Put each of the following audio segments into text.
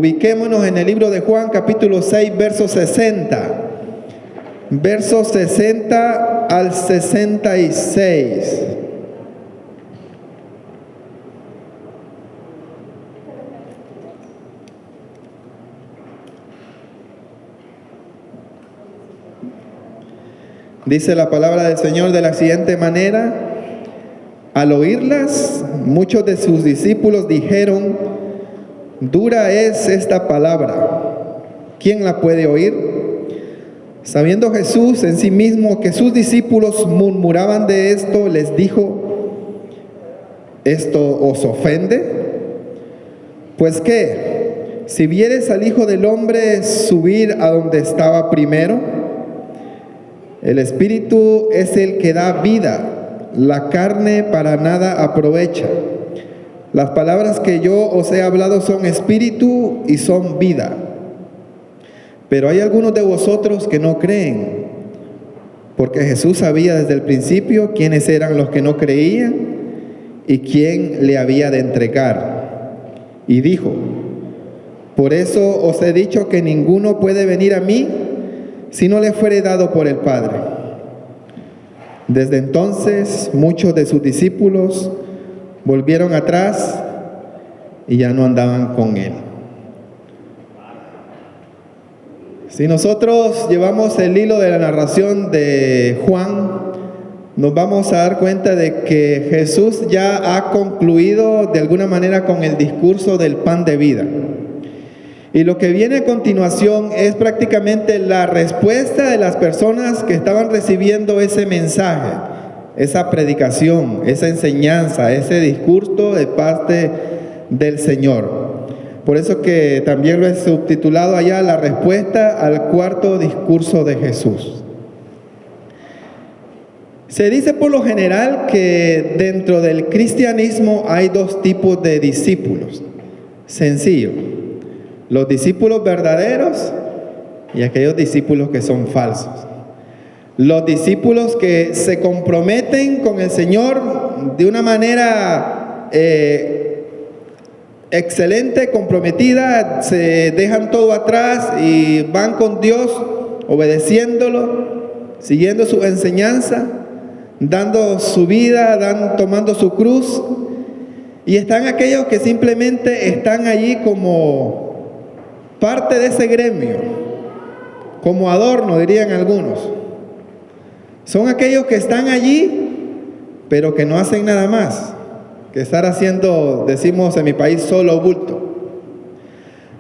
Ubiquémonos en el libro de Juan, capítulo 6, verso 60. Versos 60 al 66. Dice la palabra del Señor de la siguiente manera: al oírlas, muchos de sus discípulos dijeron: dura es esta palabra, ¿quién la puede oír? Sabiendo Jesús en sí mismo que sus discípulos murmuraban de esto, les dijo: ¿esto os ofende? Pues qué, si vieres al Hijo del Hombre subir a donde estaba primero. El Espíritu es el que da vida, la carne para nada aprovecha. Las palabras que yo os he hablado son espíritu y son vida. Pero hay algunos de vosotros que no creen, porque Jesús sabía desde el principio quiénes eran los que no creían y quién le había de entregar. Y dijo: por eso os he dicho que ninguno puede venir a mí si no le fuere dado por el Padre. Desde entonces muchos de sus discípulos volvieron atrás y ya no andaban con él. Si nosotros llevamos el hilo de la narración de Juan, nos vamos a dar cuenta de que Jesús ya ha concluido de alguna manera con el discurso del pan de vida. Y lo que viene a continuación es prácticamente la respuesta de las personas que estaban recibiendo ese mensaje, esa predicación, esa enseñanza, ese discurso de parte del Señor. Por eso que también lo he subtitulado allá: la respuesta al cuarto discurso de Jesús. Se dice por lo general que dentro del cristianismo hay dos tipos de discípulos. Sencillo: los discípulos verdaderos y aquellos discípulos que son falsos. Los discípulos que se comprometen con el Señor de una manera excelente, comprometida, se dejan todo atrás y van con Dios, obedeciéndolo, siguiendo su enseñanza, dando su vida, tomando su cruz. Y están aquellos que simplemente están allí como parte de ese gremio, como adorno, dirían algunos. Son aquellos que están allí, pero que no hacen nada más que estar haciendo, decimos en mi país, solo bulto.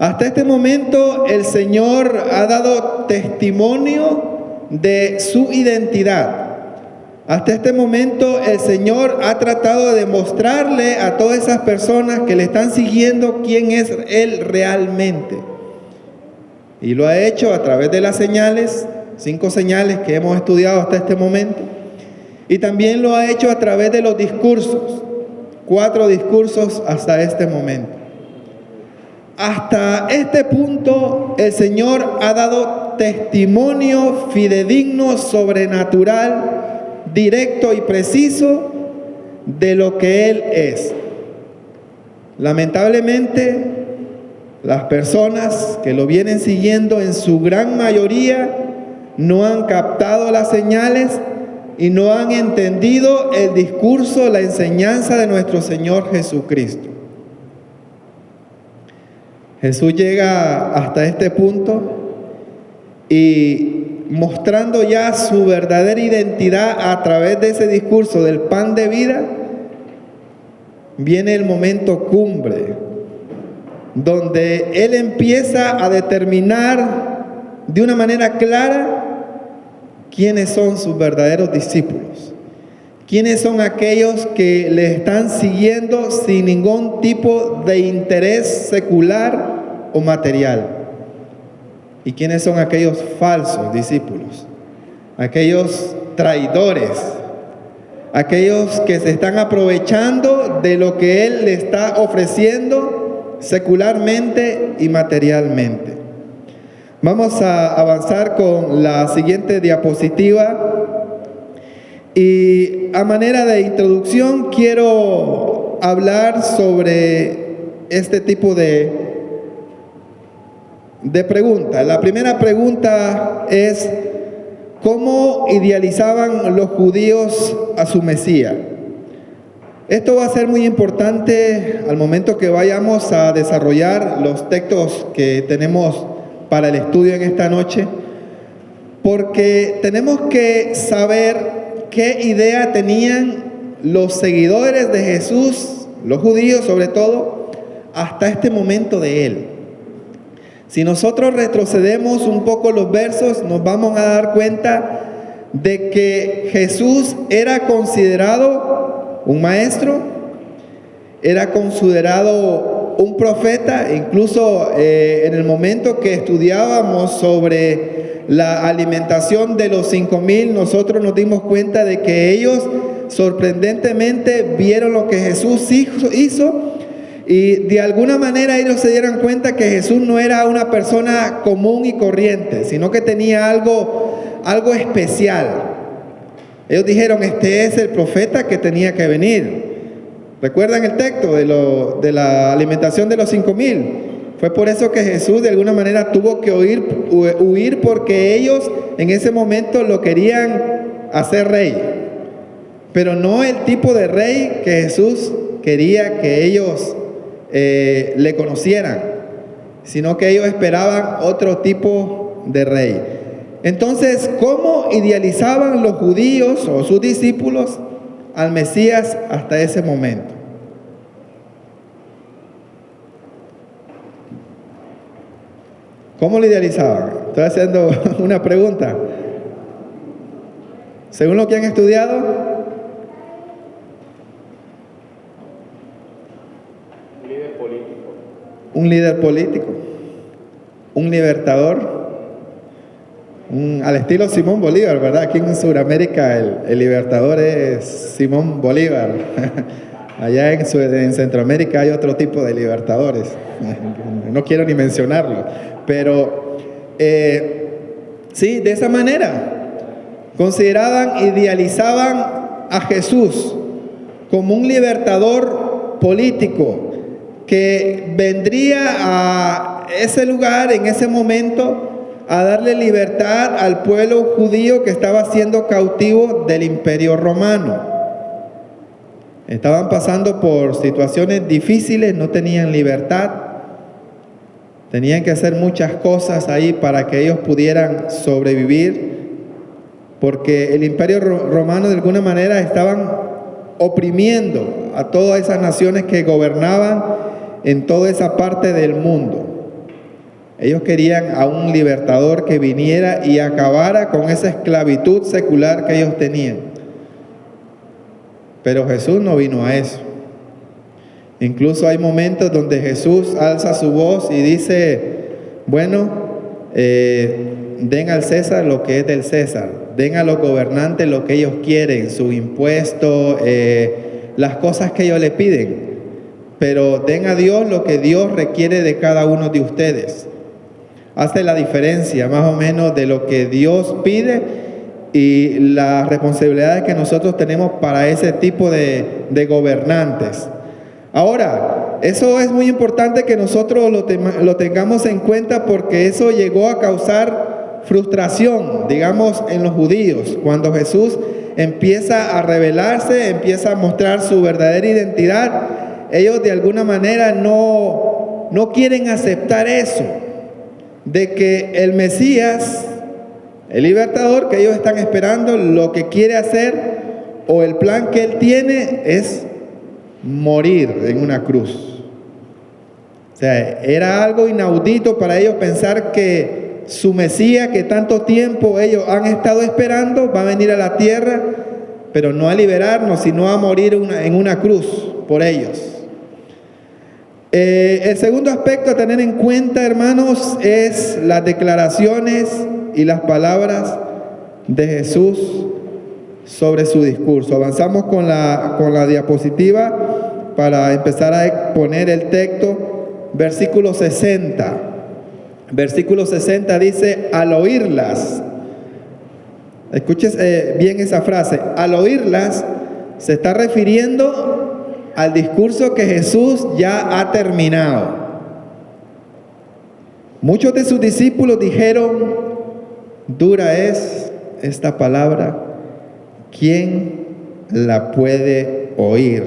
Hasta este momento el Señor ha dado testimonio de su identidad. Hasta este momento el Señor ha tratado de demostrarle a todas esas personas que le están siguiendo quién es Él realmente. Y lo ha hecho a través de las señales, 5 señales que hemos estudiado hasta este momento. Y también lo ha hecho a través de los discursos, 4 discursos hasta este momento. Hasta este punto el Señor ha dado testimonio fidedigno, sobrenatural, directo y preciso de lo que Él es. Lamentablemente, las personas que lo vienen siguiendo en su gran mayoría no han captado las señales y no han entendido el discurso, la enseñanza de nuestro Señor Jesucristo. Jesús llega hasta este punto y mostrando ya su verdadera identidad a través de ese discurso del pan de vida, viene el momento cumbre, donde Él empieza a determinar de una manera clara quiénes son sus verdaderos discípulos, quiénes son aquellos que le están siguiendo sin ningún tipo de interés secular o material, y quiénes son aquellos falsos discípulos, aquellos traidores, aquellos que se están aprovechando de lo que Él le está ofreciendo secularmente y materialmente. Vamos a avanzar con la siguiente diapositiva. Y a manera de introducción quiero hablar sobre este tipo de de preguntas. La primera pregunta es, ¿cómo idealizaban los judíos a su Mesías? Esto va a ser muy importante al momento que vayamos a desarrollar los textos que tenemos para el estudio en esta noche, porque tenemos que saber qué idea tenían los seguidores de Jesús, los judíos sobre todo, hasta este momento de Él. Si nosotros retrocedemos un poco los versos, nos vamos a dar cuenta de que Jesús era considerado un maestro, era considerado un profeta. Incluso en el momento que estudiábamos sobre la alimentación de los 5,000, nosotros nos dimos cuenta de que ellos sorprendentemente vieron lo que Jesús hizo. Y de alguna manera ellos se dieron cuenta que Jesús no era una persona común y corriente, sino que tenía algo especial. Ellos dijeron, este es el profeta que tenía que venir. ¿Recuerdan el texto de la alimentación de los 5,000? Fue por eso que Jesús de alguna manera tuvo que huir, porque ellos en ese momento lo querían hacer rey. Pero no el tipo de rey que Jesús quería que ellos le conocieran, sino que ellos esperaban otro tipo de rey. Entonces, ¿cómo idealizaban los judíos o sus discípulos al Mesías hasta ese momento? ¿Cómo lo idealizaban? Estoy haciendo una pregunta. Según lo que han estudiado, un líder político, un libertador, al estilo Simón Bolívar, ¿verdad? Aquí en Sudamérica el libertador es Simón Bolívar. Allá en Centroamérica hay otro tipo de libertadores. No quiero ni mencionarlo, pero sí, de esa manera consideraban, idealizaban a Jesús como un libertador político que vendría a ese lugar en ese momento a darle libertad al pueblo judío que estaba siendo cautivo del Imperio Romano. Estaban pasando por situaciones difíciles, no tenían libertad, tenían que hacer muchas cosas ahí para que ellos pudieran sobrevivir, porque el Imperio Romano de alguna manera estaban oprimiendo a todas esas naciones que gobernaban en toda esa parte del mundo. Ellos querían a un libertador que viniera y acabara con esa esclavitud secular que ellos tenían. Pero Jesús no vino a eso. Incluso hay momentos donde Jesús alza su voz y dice, bueno, den al César lo que es del César, den a los gobernantes lo que ellos quieren, su impuesto, las cosas que ellos le piden. Pero den a Dios lo que Dios requiere de cada uno de ustedes. Hace la diferencia más o menos de lo que Dios pide y las responsabilidades que nosotros tenemos para ese tipo de gobernantes. Ahora, eso es muy importante que nosotros lo tengamos en cuenta, porque eso llegó a causar frustración, digamos, en los judíos. Cuando Jesús empieza a revelarse, empieza a mostrar su verdadera identidad, ellos de alguna manera no quieren aceptar eso, de que el Mesías, el libertador que ellos están esperando, lo que quiere hacer o el plan que él tiene es morir en una cruz. O sea, era algo inaudito para ellos pensar que su Mesías, que tanto tiempo ellos han estado esperando, va a venir a la tierra, pero no a liberarnos, sino a morir en una cruz por ellos. El segundo aspecto a tener en cuenta, hermanos, es las declaraciones y las palabras de Jesús sobre su discurso. Avanzamos con la diapositiva para empezar a exponer el texto. Versículo 60. Versículo 60 dice, al oírlas. Escuches bien esa frase. Al oírlas se está refiriendo al discurso que Jesús ya ha terminado. Muchos de sus discípulos dijeron, dura es esta palabra, ¿quién la puede oír?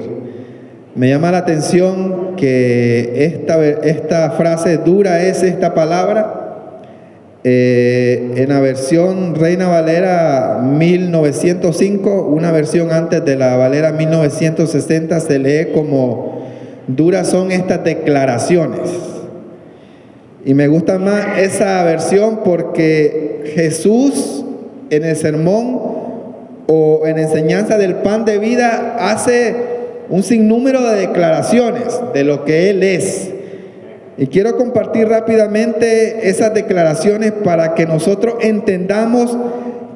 Me llama la atención que esta frase, dura es esta palabra, en la versión Reina Valera 1905, una versión antes de la Valera 1960, se lee como duras son estas declaraciones. Y me gusta más esa versión porque Jesús en el sermón o en enseñanza del pan de vida hace un sinnúmero de declaraciones de lo que Él es. Y quiero compartir rápidamente esas declaraciones para que nosotros entendamos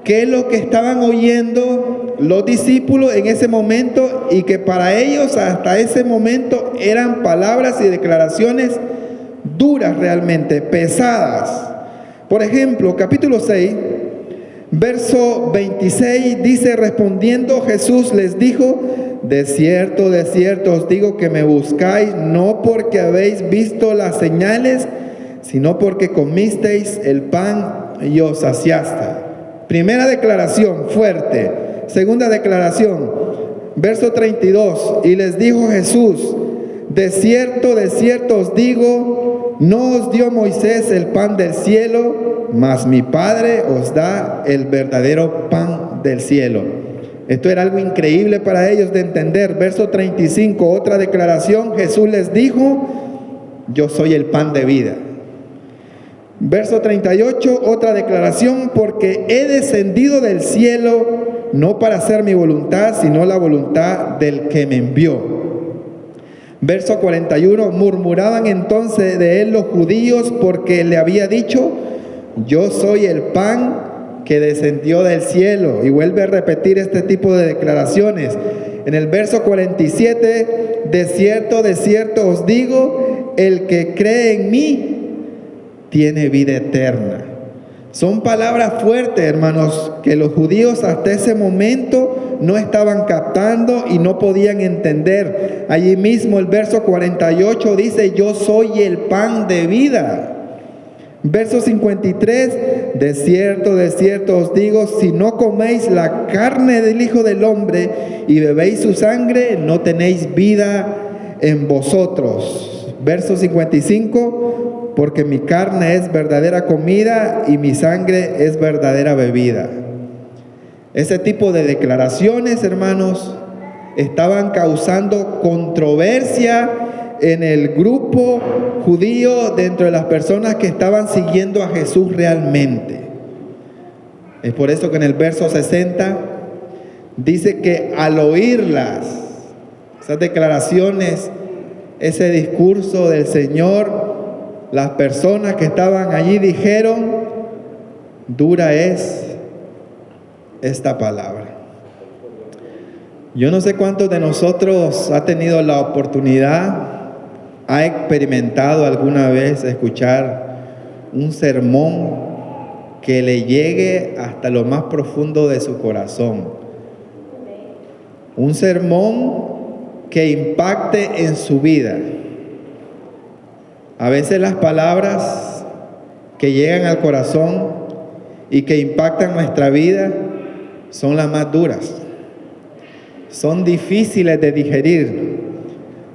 qué es lo que estaban oyendo los discípulos en ese momento y que para ellos hasta ese momento eran palabras y declaraciones duras realmente, pesadas. Por ejemplo, capítulo 6, verso 26 dice, respondiendo Jesús les dijo, de cierto os digo que me buscáis no porque habéis visto las señales, sino porque comisteis el pan y os saciasteis. Primera declaración fuerte. Segunda declaración, verso 32, y les dijo Jesús, de cierto os digo, no os dio Moisés el pan del cielo, mas mi Padre os da el verdadero pan del cielo. Esto era algo increíble para ellos de entender. Verso 35, otra declaración, Jesús les dijo, yo soy el pan de vida. Verso 38, otra declaración, porque he descendido del cielo no para hacer mi voluntad, sino la voluntad del que me envió. Verso 41, murmuraban entonces de él los judíos porque le había dicho, yo soy el pan que descendió del cielo. Y vuelve a repetir este tipo de declaraciones. En el verso 47, de cierto os digo, el que cree en mí tiene vida eterna. Son palabras fuertes, hermanos, que los judíos hasta ese momento no estaban captando y no podían entender. Allí mismo el verso 48 dice, yo soy el pan de vida. Verso 53, de cierto os digo, si no coméis la carne del Hijo del Hombre y bebéis su sangre, no tenéis vida en vosotros. Verso 55, porque mi carne es verdadera comida y mi sangre es verdadera bebida. Ese tipo de declaraciones, hermanos, estaban causando controversia en el grupo judío, dentro de las personas que estaban siguiendo a Jesús realmente. Es por eso que en el verso 60 dice que al oírlas, esas declaraciones, ese discurso del Señor, las personas que estaban allí dijeron, dura es esta palabra. Yo no sé cuántos de nosotros ha tenido la oportunidad, ha experimentado alguna vez escuchar un sermón que le llegue hasta lo más profundo de su corazón. Un sermón que impacte en su vida. A veces las palabras que llegan al corazón y que impactan nuestra vida son las más duras. Son difíciles de digerir.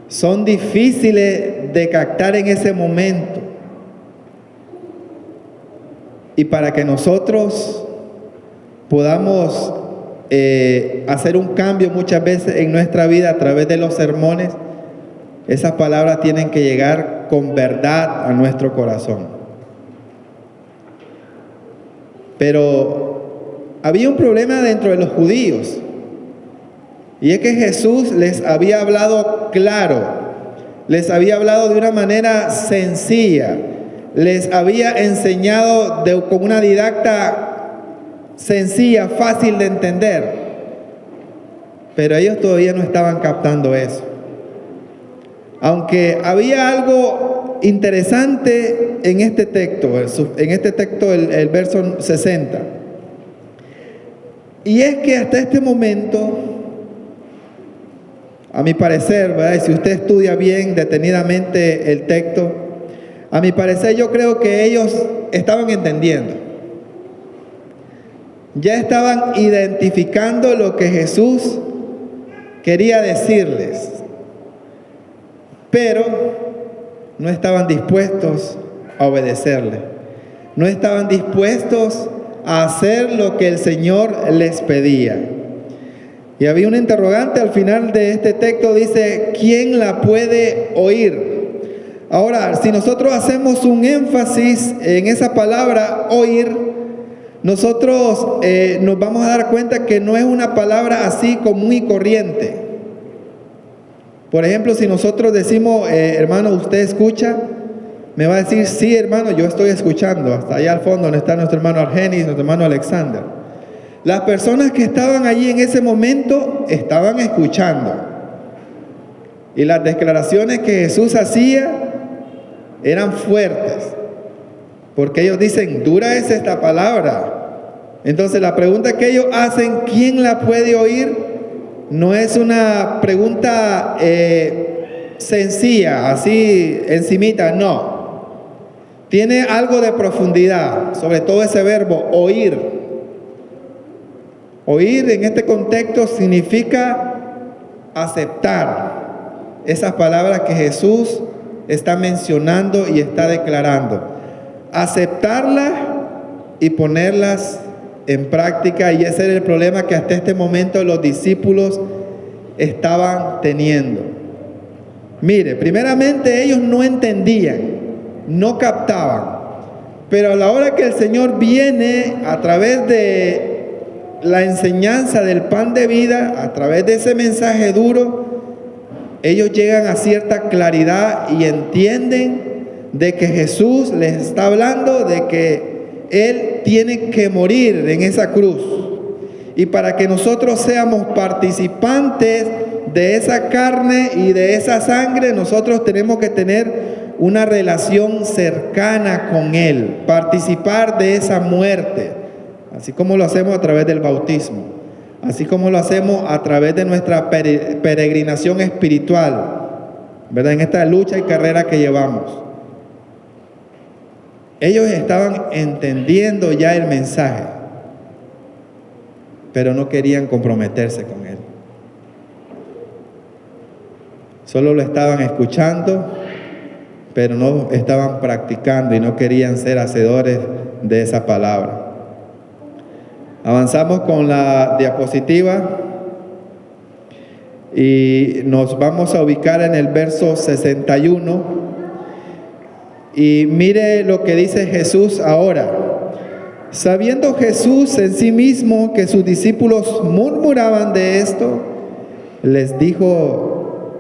Son difíciles de captar en ese momento. Y para que nosotros podamos hacer un cambio muchas veces en nuestra vida a través de los sermones, esas palabras tienen que llegar con verdad a nuestro corazón. Pero había un problema dentro de los judíos. Y es que Jesús les había hablado claro, les había hablado de una manera sencilla, les había enseñado con una didacta sencilla, fácil de entender. Pero ellos todavía no estaban captando eso. Aunque había algo interesante en este texto, el verso 60. Y es que hasta este momento, a mi parecer, ¿verdad? Si usted estudia bien detenidamente el texto, A mi parecer, yo creo que ellos estaban entendiendo. Ya estaban identificando lo que Jesús quería decirles, pero no estaban dispuestos a obedecerle. No estaban dispuestos a hacer lo que el Señor les pedía. Y había un interrogante al final de este texto, dice, ¿quién la puede oír? Ahora, si nosotros hacemos un énfasis en esa palabra oír, nosotros nos vamos a dar cuenta que no es una palabra así común y corriente. Por ejemplo, si nosotros decimos, hermano, ¿usted escucha? Me va a decir, sí, hermano, yo estoy escuchando. Hasta allá al fondo donde está nuestro hermano Argenis, nuestro hermano Alexander. Las personas que estaban allí en ese momento estaban escuchando. Y las declaraciones que Jesús hacía eran fuertes. Porque ellos dicen, dura es esta palabra. Entonces la pregunta que ellos hacen, ¿quién la puede oír? No es una pregunta sencilla, así encimita, no. Tiene algo de profundidad, sobre todo ese verbo, oír. Oír en este contexto significa aceptar esas palabras que Jesús está mencionando y está declarando. Aceptarlas y ponerlas en práctica, y ese era el problema que hasta este momento los discípulos estaban teniendo. Mire, primeramente ellos no entendían, no captaban, pero a la hora que el Señor viene a través de la enseñanza del pan de vida, a través de ese mensaje duro, ellos llegan a cierta claridad y entienden de que Jesús les está hablando de que Él tiene que morir en esa cruz. Y para que nosotros seamos participantes de esa carne y de esa sangre, nosotros tenemos que tener una relación cercana con Él, participar de esa muerte, así como lo hacemos a través del bautismo, así como lo hacemos a través de nuestra peregrinación espiritual, ¿verdad? En esta lucha y carrera que llevamos. Ellos estaban entendiendo ya el mensaje, pero no querían comprometerse con él. Solo lo estaban escuchando, pero no estaban practicando y no querían ser hacedores de esa palabra. Avanzamos con la diapositiva y nos vamos a ubicar en el verso 61. Y mire lo que dice Jesús ahora. Sabiendo Jesús en sí mismo que sus discípulos murmuraban de esto, les dijo,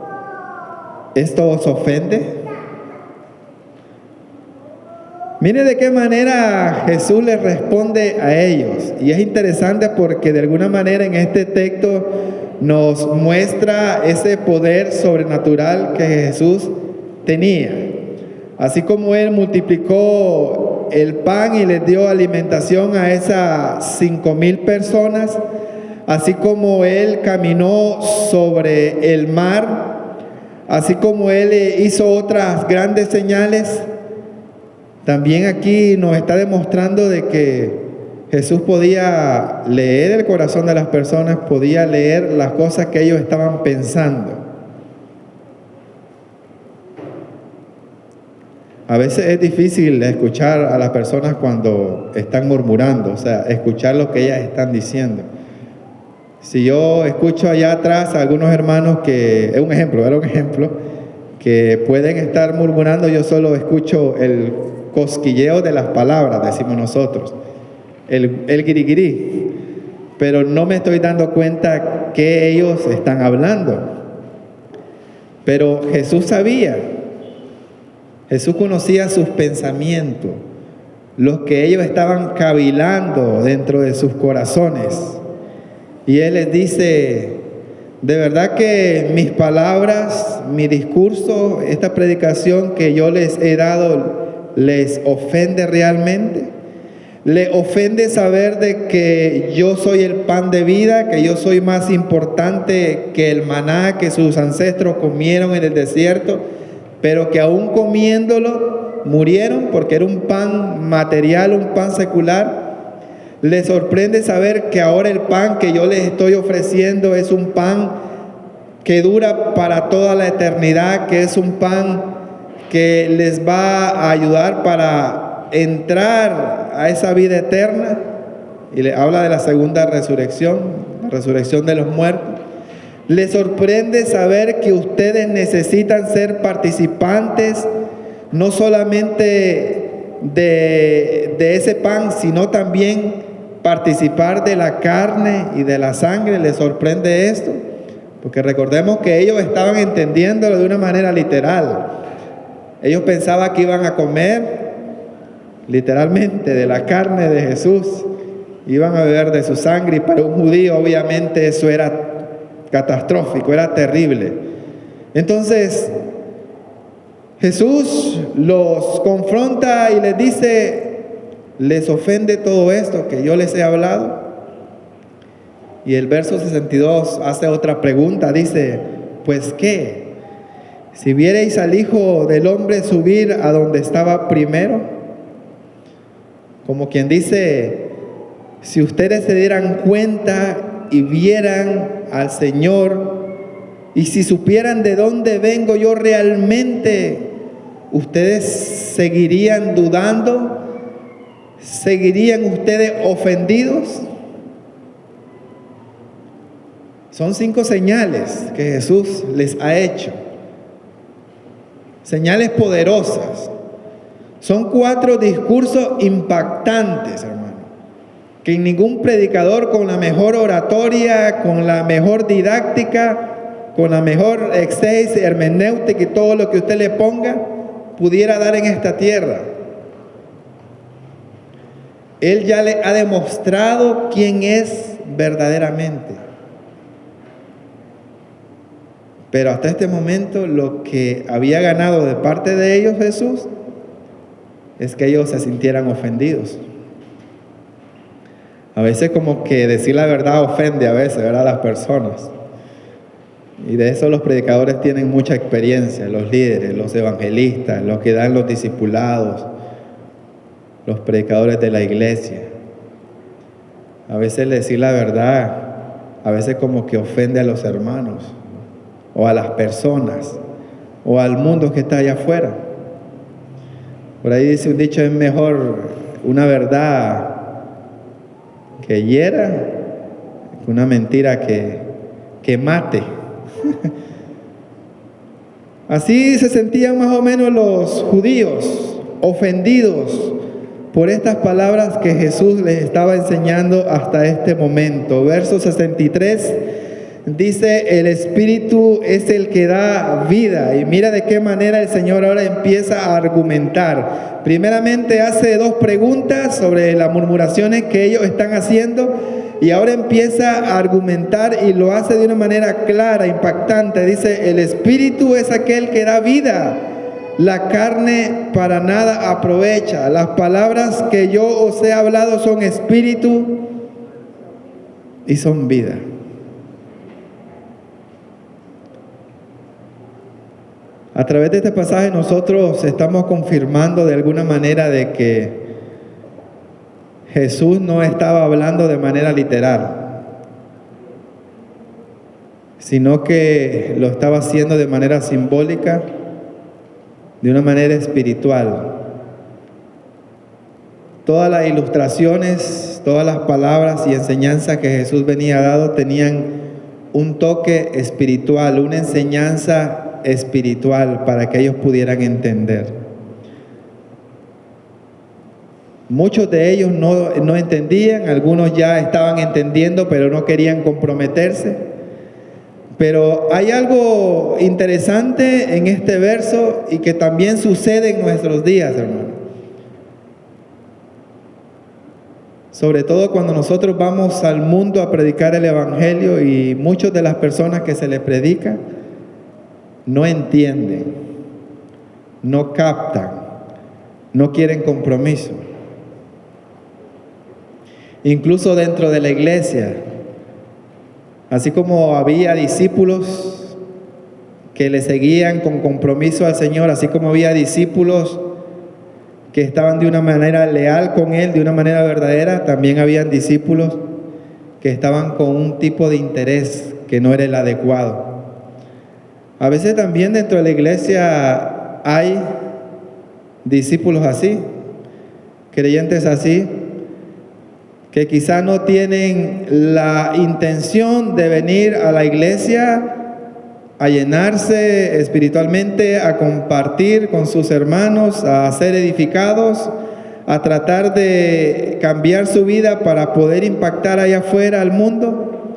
¿esto os ofende? Mire de qué manera Jesús les responde a ellos. Y es interesante porque de alguna manera en este texto nos muestra ese poder sobrenatural que Jesús tenía. Así como Él multiplicó el pan y les dio alimentación a esas 5,000 personas, así como Él caminó sobre el mar, así como Él hizo otras grandes señales, también aquí nos está demostrando de que Jesús podía leer el corazón de las personas, podía leer las cosas que ellos estaban pensando. A veces es difícil escuchar a las personas cuando están murmurando, o sea, escuchar lo que ellas están diciendo. Si yo escucho allá atrás a algunos hermanos que, era un ejemplo, que pueden estar murmurando, yo solo escucho el cosquilleo de las palabras, decimos nosotros, el guiriguirí, pero no me estoy dando cuenta que ellos están hablando. Pero Jesús sabía. Jesús conocía sus pensamientos, los que ellos estaban cavilando dentro de sus corazones. Y Él les dice, de verdad que mis palabras, mi discurso, esta predicación que yo les he dado, ¿les ofende realmente? ¿Le ofende saber de que yo soy el pan de vida, que yo soy más importante que el maná que sus ancestros comieron en el desierto? pero que aún comiéndolo murieron porque era un pan material, un pan secular. Les sorprende saber que ahora el pan que yo les estoy ofreciendo es un pan que dura para toda la eternidad, que es un pan que les va a ayudar para entrar a esa vida eterna. Y le habla de la segunda resurrección, la resurrección de los muertos. Les sorprende saber que ustedes necesitan ser participantes no solamente de ese pan, sino también participar de la carne y de la sangre. Les sorprende esto, porque recordemos que ellos estaban entendiéndolo de una manera literal. Ellos pensaban que iban a comer literalmente de la carne de Jesús, iban a beber de su sangre, y para un judío obviamente eso era catastrófico, era terrible. Entonces Jesús los confronta y les dice: ¿les ofende todo esto que yo les he hablado? Y el verso 62 hace otra pregunta, dice: ¿pues qué? Si vierais al Hijo del Hombre subir a donde estaba primero. Como quien dice, si ustedes se dieran cuenta y vieran al Señor, y si supieran de dónde vengo yo realmente, ustedes seguirían dudando, seguirían ustedes ofendidos. Son 5 señales que Jesús les ha hecho, señales poderosas. Son 4 discursos impactantes, hermano, que ningún predicador con la mejor oratoria, con la mejor didáctica, con la mejor exégesis, hermenéutica y todo lo que usted le ponga, pudiera dar en esta tierra. Él ya le ha demostrado quién es verdaderamente. Pero hasta este momento lo que había ganado de parte de ellos Jesús es que ellos se sintieran ofendidos. A veces como que decir la verdad ofende a veces, ¿verdad?, a las personas. Y de eso los predicadores tienen mucha experiencia, los líderes, los evangelistas, los que dan los discipulados, los predicadores de la iglesia. A veces decir la verdad, a veces como que ofende a los hermanos, o a las personas, o al mundo que está allá afuera. Por ahí dice un dicho: es mejor una verdad que hiera que una mentira que mate. Así se sentían más o menos los judíos, ofendidos por estas palabras que Jesús les estaba enseñando hasta este momento. Verso 63 dice: el Espíritu es el que da vida. Y mira de qué manera el Señor ahora empieza a argumentar. Primeramente hace 2 preguntas sobre las murmuraciones que ellos están haciendo, y ahora empieza a argumentar y lo hace de una manera clara, impactante. Dice: el Espíritu es aquel que da vida, la carne para nada aprovecha. Las palabras que yo os he hablado son espíritu y son vida. A través de este pasaje nosotros estamos confirmando de alguna manera de que Jesús no estaba hablando de manera literal, sino que lo estaba haciendo de manera simbólica, de una manera espiritual. Todas las ilustraciones, todas las palabras y enseñanzas que Jesús venía dando tenían un toque espiritual, una enseñanza espiritual para que ellos pudieran entender. Muchos de ellos no entendían, algunos ya estaban entendiendo pero no querían comprometerse. Pero hay algo interesante en este verso y que también sucede en nuestros días, hermano. Sobre todo cuando nosotros vamos al mundo a predicar el Evangelio, y muchas de las personas que se les predica no entienden, no captan, no quieren compromiso. Incluso dentro de la iglesia, así como había discípulos que le seguían con compromiso al Señor, así como había discípulos que estaban de una manera leal con Él, de una manera verdadera, también habían discípulos que estaban con un tipo de interés que no era el adecuado. A veces también dentro de la iglesia hay discípulos así, creyentes así, que quizá no tienen la intención de venir a la iglesia a llenarse espiritualmente, a compartir con sus hermanos, a ser edificados, a tratar de cambiar su vida para poder impactar allá afuera al mundo,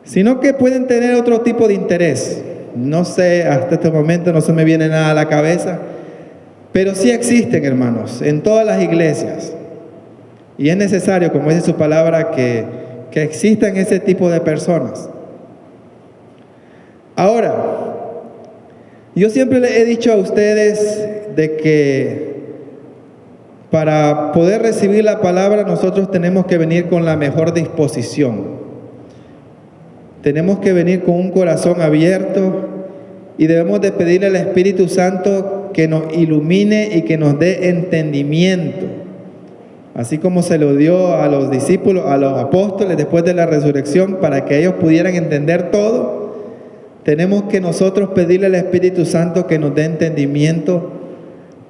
sino que pueden tener otro tipo de interés. No sé, hasta este momento no se me viene nada a la cabeza, pero sí existen, hermanos, en todas las iglesias. Y es necesario, como dice su palabra, que existan ese tipo de personas. Ahora, yo siempre les he dicho a ustedes de que para poder recibir la palabra nosotros tenemos que venir con la mejor disposición. Tenemos que venir con un corazón abierto y debemos de pedirle al Espíritu Santo que nos ilumine y que nos dé entendimiento. Así como se lo dio a los discípulos, a los apóstoles después de la resurrección, para que ellos pudieran entender todo, tenemos que nosotros pedirle al Espíritu Santo que nos dé entendimiento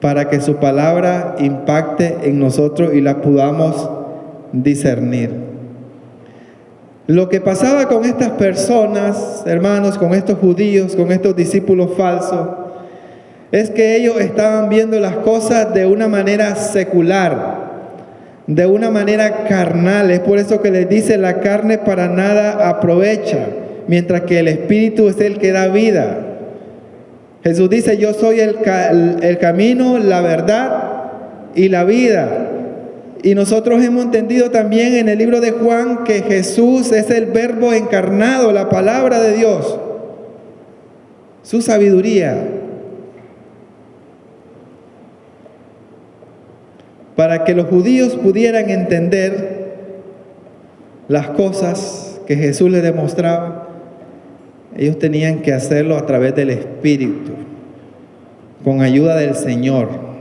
para que su palabra impacte en nosotros y la podamos discernir. Lo que pasaba con estas personas, hermanos, con estos judíos, con estos discípulos falsos, es que ellos estaban viendo las cosas de una manera secular, de una manera carnal. Es por eso que les dice: la carne para nada aprovecha, mientras que el Espíritu es el que da vida. Jesús dice: yo soy el camino, la verdad y la vida. Y nosotros hemos entendido también en el libro de Juan que Jesús es el Verbo encarnado, la palabra de Dios, su sabiduría. Para que los judíos pudieran entender las cosas que Jesús les demostraba, ellos tenían que hacerlo a través del Espíritu, con ayuda del Señor.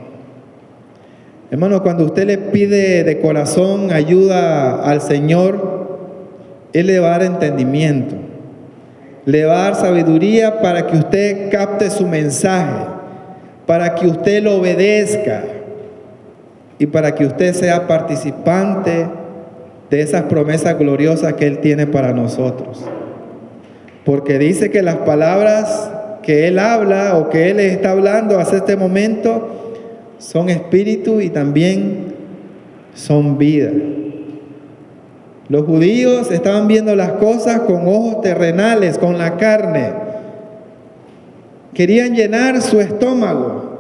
Hermano, cuando usted le pide de corazón ayuda al Señor, Él le va a dar entendimiento, le va a dar sabiduría para que usted capte su mensaje, para que usted lo obedezca y para que usted sea participante de esas promesas gloriosas que Él tiene para nosotros. Porque dice que las palabras que Él habla o que Él está hablando hasta este momento son espíritu y también son vida. Los judíos estaban viendo las cosas con ojos terrenales, con la carne. Querían llenar su estómago.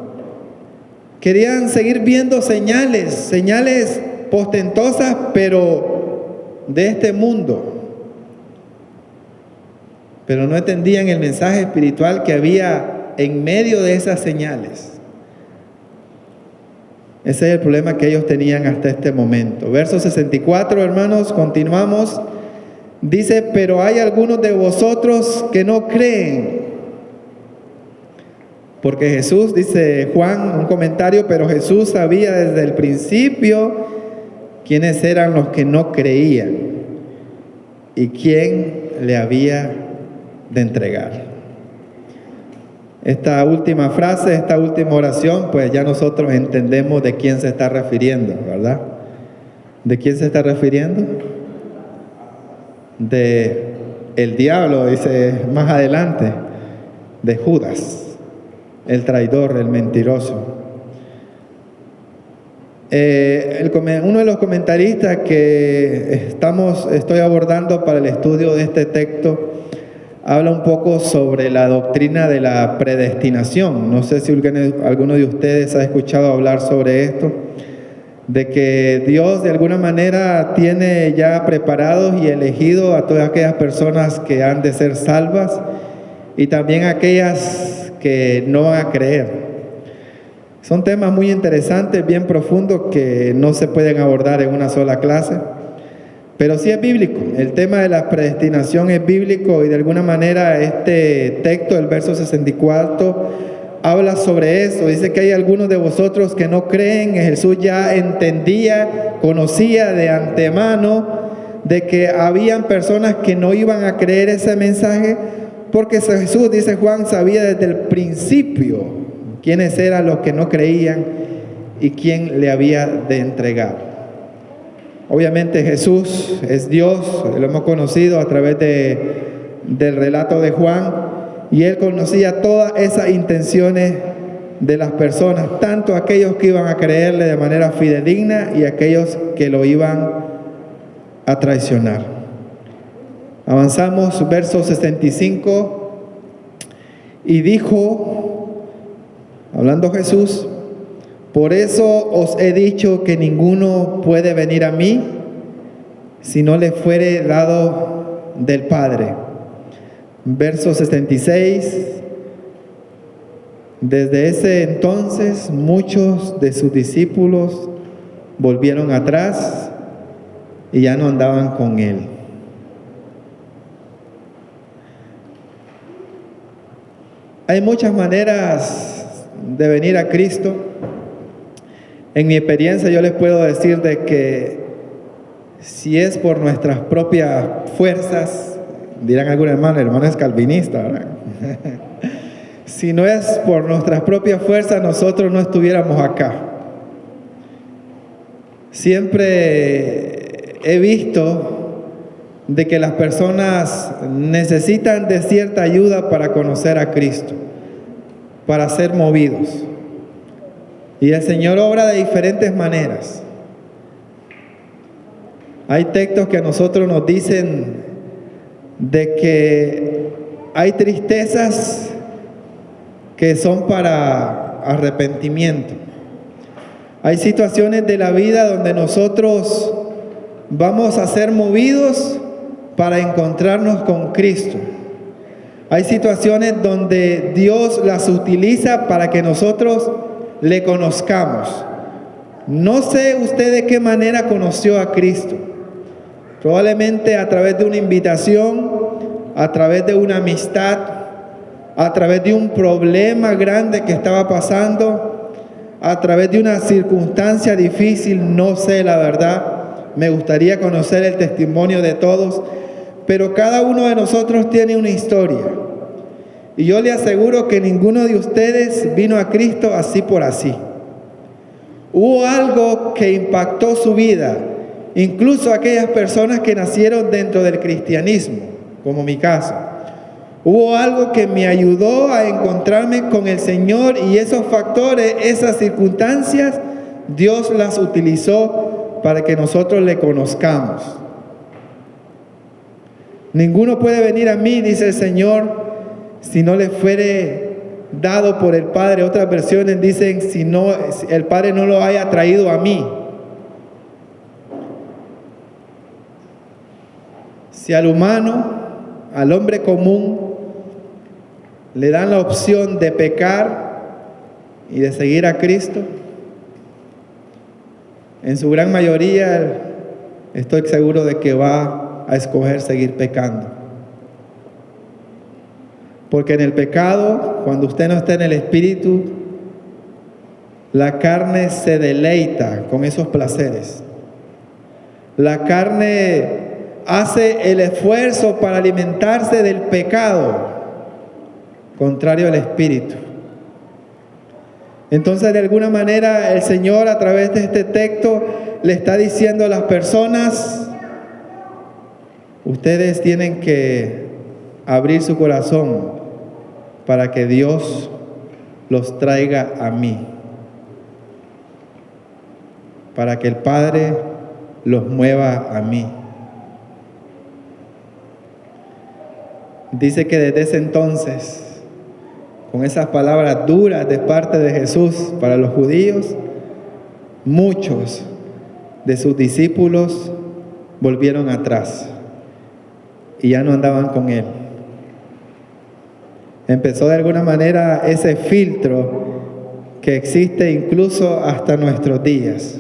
Querían seguir viendo señales portentosas, pero de este mundo. Pero no entendían el mensaje espiritual que había en medio de esas señales. Ese es el problema que ellos tenían hasta este momento. Verso 64, hermanos, continuamos. Dice: pero hay algunos de vosotros que no creen. Porque Jesús, dice Juan, un comentario, pero Jesús sabía desde el principio quiénes eran los que no creían y quién le había de entregar. Esta última frase, esta última oración, pues ya nosotros entendemos de quién se está refiriendo, ¿verdad? ¿De quién se está refiriendo? De el diablo, dice más adelante, de Judas, el traidor, el mentiroso. Uno de los comentaristas que estoy abordando para el estudio de este texto habla un poco sobre la doctrina de la predestinación. No sé si alguno de ustedes ha escuchado hablar sobre esto, de que Dios de alguna manera tiene ya preparados y elegido a todas aquellas personas que han de ser salvas y también aquellas que no van a creer. Son temas muy interesantes, bien profundos, que no se pueden abordar en una sola clase. Pero sí es bíblico, el tema de la predestinación es bíblico y de alguna manera este texto, el verso 64, habla sobre eso. Dice que hay algunos de vosotros que no creen, Jesús ya entendía, conocía de antemano de que habían personas que no iban a creer ese mensaje, porque Jesús, dice Juan, sabía desde el principio quiénes eran los que no creían y quién le había de entregar. Obviamente Jesús es Dios, lo hemos conocido a través del relato de Juan, y Él conocía todas esas intenciones de las personas, tanto aquellos que iban a creerle de manera fidedigna y aquellos que lo iban a traicionar. Avanzamos, verso 65, y dijo, hablando Jesús, por eso os he dicho que ninguno puede venir a mí si no le fuere dado del Padre. Verso 66. Desde ese entonces muchos de sus discípulos volvieron atrás y ya no andaban con él. Hay muchas maneras de venir a Cristo. En mi experiencia yo les puedo decir de que si es por nuestras propias fuerzas, dirán algunos hermanos, el hermano es calvinista, ¿verdad? Si no es por nuestras propias fuerzas, nosotros no estuviéramos acá. Siempre he visto de que las personas necesitan de cierta ayuda para conocer a Cristo, para ser movidos. Y el Señor obra de diferentes maneras. Hay textos que a nosotros nos dicen de que hay tristezas que son para arrepentimiento. Hay situaciones de la vida donde nosotros vamos a ser movidos para encontrarnos con Cristo. Hay situaciones donde Dios las utiliza para que nosotros le conozcamos. No sé usted de qué manera conoció a Cristo. Probablemente a través de una invitación, a través de una amistad, a través de un problema grande que estaba pasando, a través de una circunstancia difícil, no sé la verdad. Me gustaría conocer el testimonio de todos, pero cada uno de nosotros tiene una historia. Y yo le aseguro que ninguno de ustedes vino a Cristo así por así. Hubo algo que impactó su vida, incluso aquellas personas que nacieron dentro del cristianismo, como mi caso. Hubo algo que me ayudó a encontrarme con el Señor y esos factores, esas circunstancias, Dios las utilizó para que nosotros le conozcamos. Ninguno puede venir a mí, dice el Señor, si no le fuere dado por el Padre. Otras versiones dicen, si el Padre no lo haya traído a mí. Si al humano, al hombre común, le dan la opción de pecar y de seguir a Cristo, en su gran mayoría estoy seguro de que va a escoger seguir pecando. Porque en el pecado, cuando usted no está en el Espíritu, la carne se deleita con esos placeres. La carne hace el esfuerzo para alimentarse del pecado, contrario al Espíritu. Entonces, de alguna manera, el Señor a través de este texto le está diciendo a las personas, ustedes tienen que abrir su corazón para que Dios los traiga a mí, para que el Padre los mueva a mí. Dice que desde ese entonces, con esas palabras duras de parte de Jesús para los judíos, muchos de sus discípulos volvieron atrás y ya no andaban con Él. Empezó de alguna manera ese filtro que existe incluso hasta nuestros días.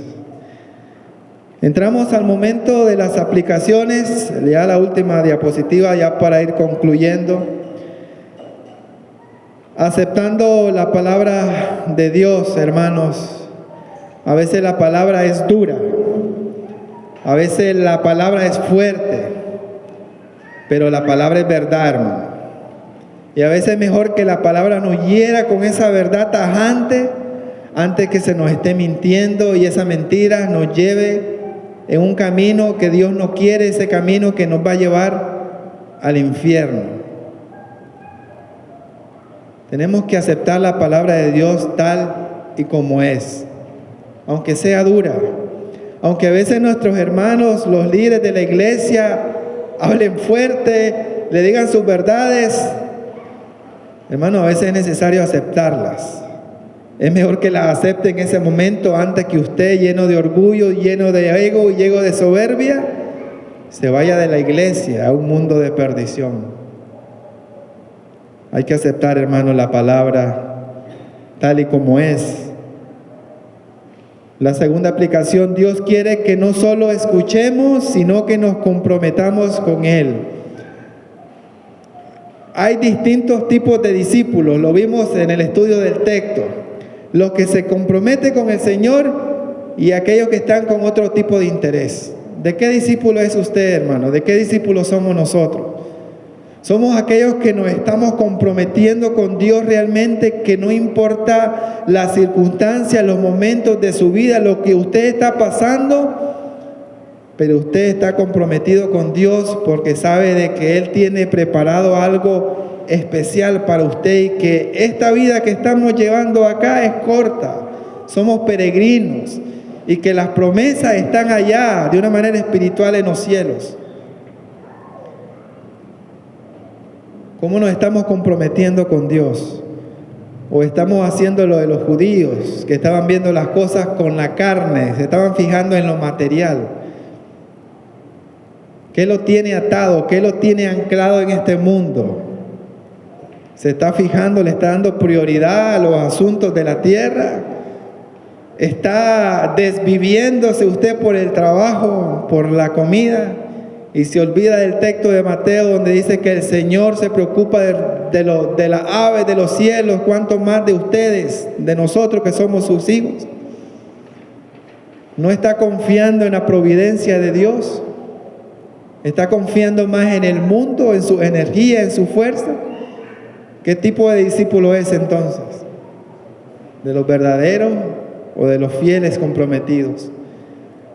Entramos al momento de las aplicaciones, ya la última diapositiva, ya para ir concluyendo. Aceptando la palabra de Dios, hermanos. A veces la palabra es dura, a veces la palabra es fuerte, pero la palabra es verdad, hermano. Y a veces es mejor que la palabra nos hiera con esa verdad tajante antes que se nos esté mintiendo y esa mentira nos lleve en un camino que Dios no quiere, ese camino que nos va a llevar al infierno. Tenemos que aceptar la palabra de Dios tal y como es, aunque sea dura, aunque a veces nuestros hermanos, los líderes de la iglesia, hablen fuerte, le digan sus verdades. Hermano, a veces es necesario aceptarlas. Es mejor que las acepte en ese momento antes que usted, lleno de orgullo, lleno de ego y lleno de soberbia, se vaya de la iglesia a un mundo de perdición. Hay que aceptar, hermano, la palabra tal y como es. La segunda aplicación, Dios quiere que no solo escuchemos, sino que nos comprometamos con Él. Hay distintos tipos de discípulos, lo vimos en el estudio del texto. Los que se comprometen con el Señor y aquellos que están con otro tipo de interés. ¿De qué discípulo es usted, hermano? ¿De qué discípulos somos nosotros? Somos aquellos que nos estamos comprometiendo con Dios realmente, que no importa las circunstancias, los momentos de su vida, lo que usted está pasando, pero usted está comprometido con Dios porque sabe de que Él tiene preparado algo especial para usted y que esta vida que estamos llevando acá es corta, somos peregrinos y que las promesas están allá de una manera espiritual en los cielos. ¿Cómo nos estamos comprometiendo con Dios? ¿O estamos haciendo lo de los judíos que estaban viendo las cosas con la carne, se estaban fijando en lo material? ¿Qué lo tiene atado? ¿Qué lo tiene anclado en este mundo? ¿Se está fijando, le está dando prioridad a los asuntos de la tierra? ¿Está desviviéndose usted por el trabajo, por la comida? Y se olvida del texto de Mateo donde dice que el Señor se preocupa de las aves de los cielos, cuánto más de ustedes, de nosotros que somos sus hijos. ¿No está confiando en la providencia de Dios? ¿Está confiando más en el mundo, en su energía, en su fuerza? ¿Qué tipo de discípulo es entonces? ¿De los verdaderos o de los fieles comprometidos?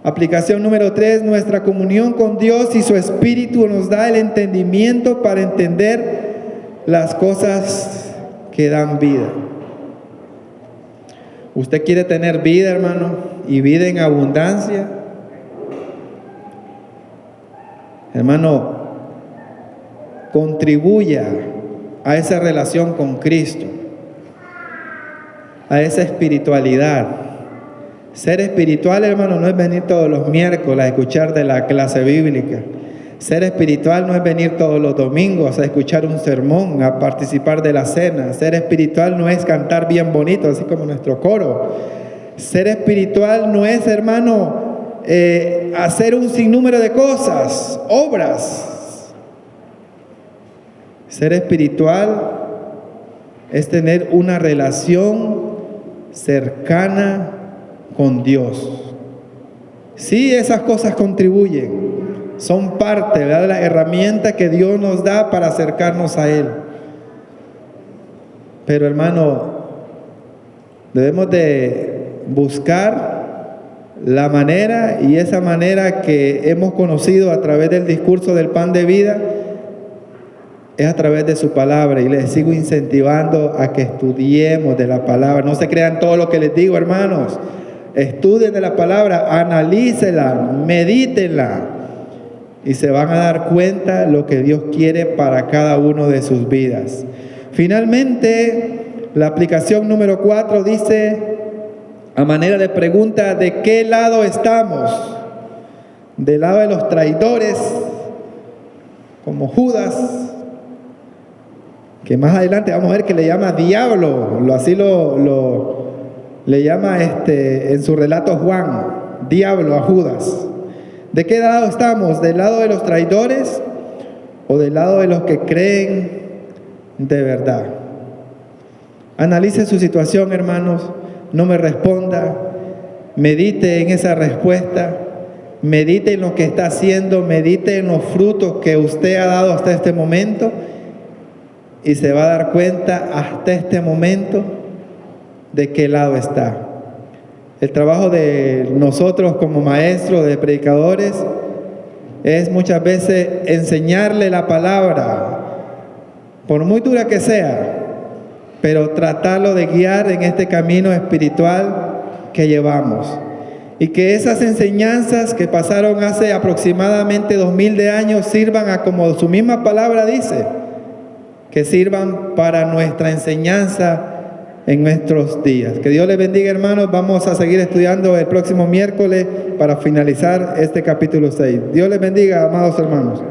Aplicación número 3, nuestra comunión con Dios y su Espíritu nos da el entendimiento para entender las cosas que dan vida. ¿Usted quiere tener vida, hermano? Y vida en abundancia. Hermano, contribuya a esa relación con Cristo, a esa espiritualidad. Ser espiritual, hermano, no es venir todos los miércoles a escuchar de la clase bíblica. Ser espiritual no es venir todos los domingos a escuchar un sermón, a participar de la cena. Ser espiritual no es cantar bien bonito, así como nuestro coro. Ser espiritual no es, hermano, hacer un sinnúmero de cosas, obras. Ser espiritual es tener una relación cercana con Dios. Sí, esas cosas contribuyen, son parte, ¿verdad?, de la herramienta que Dios nos da para acercarnos a Él. Pero, hermano, debemos de buscar la manera, y esa manera que hemos conocido a través del discurso del pan de vida es a través de su palabra, y les sigo incentivando a que estudiemos de la palabra. No se crean todo lo que les digo, hermanos. Estudien de la palabra, analícenla, medítenla y se van a dar cuenta lo que Dios quiere para cada uno de sus vidas. Finalmente, la aplicación número 4 dice, a manera de pregunta, ¿de qué lado estamos? ¿Del lado de los traidores, como Judas, que más adelante vamos a ver que le llama diablo, así le llama en su relato Juan, diablo a Judas? ¿De qué lado estamos? ¿Del lado de los traidores o del lado de los que creen de verdad? Analice su situación, hermanos. No me responda. Medite en esa respuesta. Medite en lo que está haciendo. Medite en los frutos que usted ha dado hasta este momento. Y se va a dar cuenta hasta este momento de qué lado está. El trabajo de nosotros como maestros, de predicadores, es muchas veces enseñarle la palabra, por muy dura que sea, pero tratarlo de guiar en este camino espiritual que llevamos. Y que esas enseñanzas que pasaron hace aproximadamente 2000 de años sirvan a, como su misma palabra dice, que sirvan para nuestra enseñanza en nuestros días. Que Dios les bendiga, hermanos. Vamos a seguir estudiando el próximo miércoles para finalizar este capítulo 6. Dios les bendiga, amados hermanos.